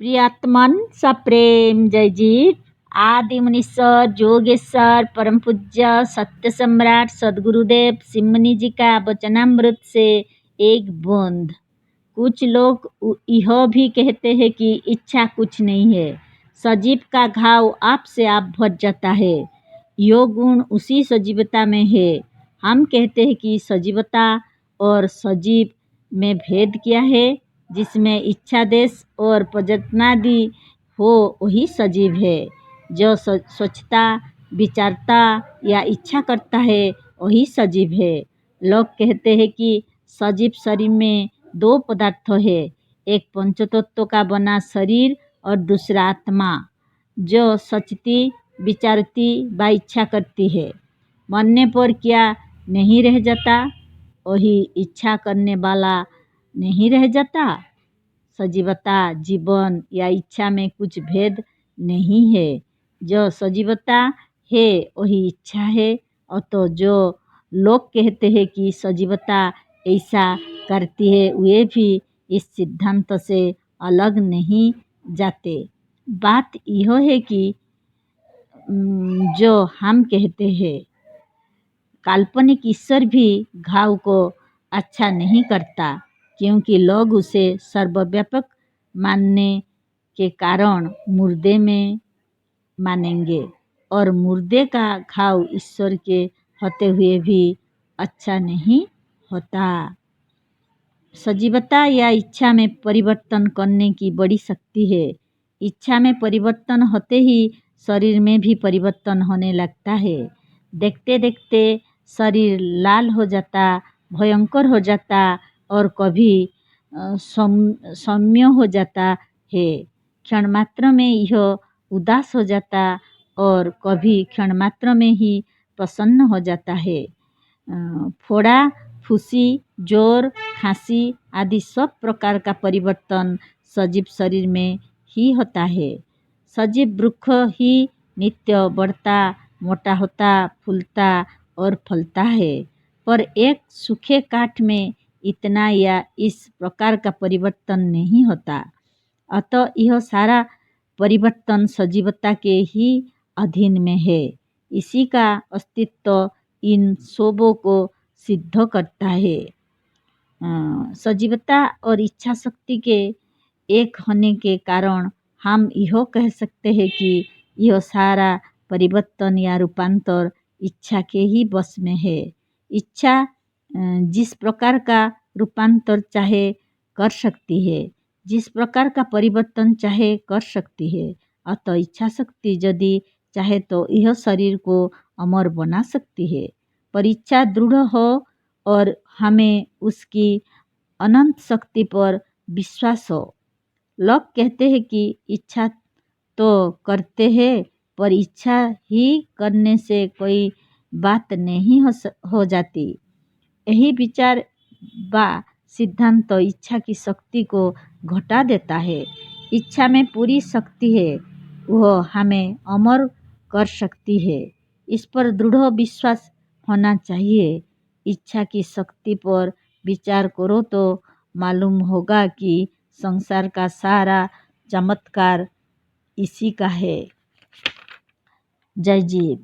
प्रियात्मन सप्रेम जय जीव। आदि मुनीश्वर जोगेश्वर परम पूज्य सत्य सम्राट सदगुरुदेव सिमनी जी का वचनामृत से एक बूंद। कुछ लोग यह भी कहते हैं कि इच्छा कुछ नहीं है, सजीव का घाव आप से आप भर जाता है। यो गुण उसी सजीवता में है। हम कहते हैं कि सजीवता और सजीव में भेद क्या है। जिसमें इच्छा देश और प्रजननादि हो वही सजीव है। जो सोचता विचारता या इच्छा करता है वही सजीव है। लोग कहते हैं कि सजीव शरीर में दो पदार्थ है, एक पंचतत्व का बना शरीर और दूसरा आत्मा, जो सोचती विचारती व इच्छा करती है। मरने पर क्या नहीं रह जाता, वही इच्छा करने वाला नहीं रह जाता। सजीवता जीवन या इच्छा में कुछ भेद नहीं है। जो सजीवता है वही इच्छा है। और तो जो लोग कहते हैं कि सजीवता ऐसा करती है, वे भी इस सिद्धांत से अलग नहीं जाते। बात यह है कि जो हम कहते हैं काल्पनिक ईश्वर भी घाव को अच्छा नहीं करता, क्योंकि लोग उसे सर्वव्यापक मानने के कारण मुर्दे में मानेंगे, और मुर्दे का घाव ईश्वर के होते हुए भी अच्छा नहीं होता। सजीवता या इच्छा में परिवर्तन करने की बड़ी शक्ति है। इच्छा में परिवर्तन होते ही शरीर में भी परिवर्तन होने लगता है। देखते देखते शरीर लाल हो जाता, भयंकर हो जाता और कभी सौम्य हो जाता है। क्षण मात्र में यह उदास हो जाता और कभी क्षण मात्र में ही प्रसन्न हो जाता है। फोड़ा फुंसी जोर खांसी आदि सब प्रकार का परिवर्तन सजीव शरीर में ही होता है। सजीव वृक्ष ही नित्य बढ़ता मोटा होता फूलता और फलता है, पर एक सूखे काठ में इतना या इस प्रकार का परिवर्तन नहीं होता। अतः यह सारा परिवर्तन सजीवता के ही अधीन में है। इसी का अस्तित्व इन सोबों को सिद्ध करता है। सजीवता और इच्छा शक्ति के एक होने के कारण हम यह कह सकते हैं कि यह सारा परिवर्तन या रूपांतर इच्छा के ही बस में है। इच्छा जिस प्रकार का रूपांतर चाहे कर सकती है, जिस प्रकार का परिवर्तन चाहे कर सकती है। अतः इच्छा शक्ति यदि चाहे तो यह शरीर को अमर बना सकती है, पर इच्छा दृढ़ हो और हमें उसकी अनंत शक्ति पर विश्वास हो। लोग कहते हैं कि इच्छा तो करते हैं, पर इच्छा ही करने से कोई बात नहीं हो जाती। यही विचार व सिद्धांत तो इच्छा की शक्ति को घटा देता है। इच्छा में पूरी शक्ति है, वह हमें अमर कर सकती है। इस पर दृढ़ विश्वास होना चाहिए। इच्छा की शक्ति पर विचार करो तो मालूम होगा कि संसार का सारा चमत्कार इसी का है। जय जीव।